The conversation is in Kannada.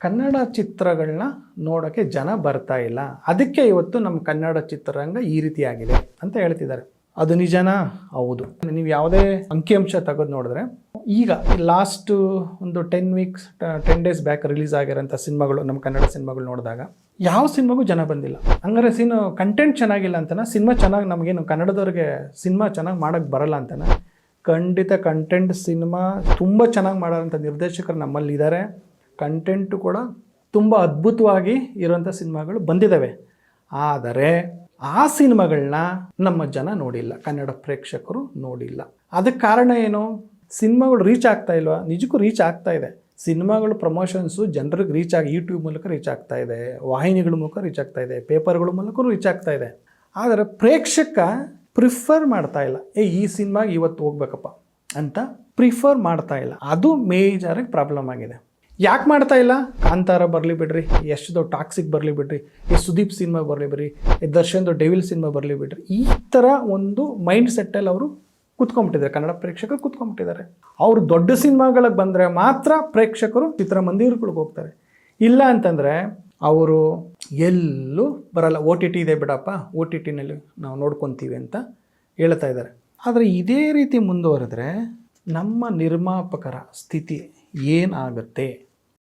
ಕನ್ನಡ ಚಿತ್ರಗಳನ್ನ ನೋಡೋಕ್ಕೆ ಜನ ಬರ್ತಾ ಇಲ್ಲ, ಅದಕ್ಕೆ ಇವತ್ತು ನಮ್ಮ ಕನ್ನಡ ಚಿತ್ರರಂಗ ಈ ರೀತಿಯಾಗಿದೆ ಅಂತ ಹೇಳ್ತಿದ್ದಾರೆ. ಅದು ನಿಜನಾ? ಹೌದು. ನೀವು ಯಾವುದೇ ಅಂಕಿಅಂಶ ತೆಗೆದು ನೋಡಿದ್ರೆ ಈಗ ಲಾಸ್ಟ್ ಒಂದು 10 ಡೇಸ್ ಬ್ಯಾಕ್ ರಿಲೀಸ್ ಆಗಿರೋಂಥ ಸಿನಿಮಾಗಳು, ನಮ್ಮ ಕನ್ನಡ ಸಿನಿಮಾಗಳು ನೋಡಿದಾಗ ಯಾವ ಸಿನಿಮಾಗೂ ಜನ ಬಂದಿಲ್ಲ. ಹಂಗಾರೆ ಕಂಟೆಂಟ್ ಚೆನ್ನಾಗಿಲ್ಲ ಅಂತನ, ಸಿನಿಮಾ ಚೆನ್ನಾಗಿ ನಮಗೇನು ಕನ್ನಡದವ್ರಿಗೆ ಸಿನಿಮಾ ಚೆನ್ನಾಗಿ ಮಾಡೋಕ್ಕೆ ಬರಲ್ಲ ಅಂತನ? ಖಂಡಿತ ಕಂಟೆಂಟ್ ಸಿನಿಮಾ ತುಂಬ ಚೆನ್ನಾಗಿ ಮಾಡೋಂಥ ನಿರ್ದೇಶಕರು ನಮ್ಮಲ್ಲಿದ್ದಾರೆ. ಕಂಟೆಂಟು ಕೂಡ ತುಂಬ ಅದ್ಭುತವಾಗಿ ಇರೋಂಥ ಸಿನಿಮಾಗಳು ಬಂದಿದ್ದಾವೆ. ಆದರೆ ಆ ಸಿನಿಮಾಗಳನ್ನ ನಮ್ಮ ಜನ ನೋಡಿಲ್ಲ, ಕನ್ನಡ ಪ್ರೇಕ್ಷಕರು ನೋಡಿಲ್ಲ. ಅದಕ್ಕೆ ಕಾರಣ ಏನು? ಸಿನಿಮಾಗಳು ರೀಚ್ ಆಗ್ತಾ ಇಲ್ವಾ? ನಿಜಕ್ಕೂ ರೀಚ್ ಆಗ್ತಾ ಇದೆ. ಸಿನಿಮಾಗಳು ಪ್ರಮೋಷನ್ಸು ಜನರಿಗೆ ರೀಚ್ ಆಗಿ ಯೂಟ್ಯೂಬ್ ಮೂಲಕ ರೀಚ್ ಆಗ್ತಾ ಇದೆ, ವಾಹಿನಿಗಳ ಮೂಲಕ ರೀಚ್ ಆಗ್ತಾ ಇದೆ, ಪೇಪರ್ಗಳ ಮೂಲಕ ರೀಚ್ ಆಗ್ತಾ ಇದೆ. ಆದರೆ ಪ್ರೇಕ್ಷಕ ಪ್ರಿಫರ್ ಮಾಡ್ತಾ ಇಲ್ಲ. ಈ ಸಿನಿಮಾಗೆ ಇವತ್ತು ಹೋಗ್ಬೇಕಪ್ಪ ಅಂತ ಪ್ರಿಫರ್ ಮಾಡ್ತಾ ಇಲ್ಲ. ಅದು ಮೇಜರಾಗಿ ಪ್ರಾಬ್ಲಮ್ ಆಗಿದೆ. ಯಾಕೆ ಮಾಡ್ತಾ ಇಲ್ಲ? ಕಾಂತಾರ ಬರಲಿ ಬಿಡ್ರಿ, ಎಷ್ಟು ದೊಡ್ಡ ಟಾಕ್ಸಿಕ್ ಬರಲಿ ಬಿಡ್ರಿ, ಸುದೀಪ್ ಸಿನಿಮಾ ಬರಲಿ ಬಿಡ್ರಿ, ದರ್ಶನ್ದು ಡೆವಿಲ್ ಸಿನಿಮಾ ಬರಲಿ ಬಿಡ್ರಿ, ಈ ಥರ ಒಂದು ಮೈಂಡ್ ಸೆಟ್ಟಲ್ಲಿ ಅವರು ಕೂತ್ಕೊಂಡ್ಬಿಟ್ಟಿದ್ದಾರೆ. ಕನ್ನಡ ಪ್ರೇಕ್ಷಕರು ಕೂತ್ಕೊಂಡ್ಬಿಟ್ಟಿದ್ದಾರೆ. ಅವರು ದೊಡ್ಡ ಸಿನಿಮಾಗಳಿಗೆ ಬಂದರೆ ಮಾತ್ರ ಪ್ರೇಕ್ಷಕರು ಚಿತ್ರಮಂದಿರಗಳಿಗೆ ಹೋಗ್ತಾರೆ. ಇಲ್ಲ ಅಂತಂದರೆ ಅವರು ಎಲ್ಲೂ ಬರಲ್ಲ. OTT ಇದೆ ಬಿಡಪ್ಪ, OTTನಲ್ಲಿ ನಾವು ನೋಡ್ಕೊತೀವಿ ಅಂತ ಹೇಳ್ತಾ ಇದ್ದಾರೆ. ಆದರೆ ಇದೇ ರೀತಿ ಮುಂದುವರೆದ್ರೆ ನಮ್ಮ ನಿರ್ಮಾಪಕರ ಸ್ಥಿತಿ ಏನಾಗುತ್ತೆ?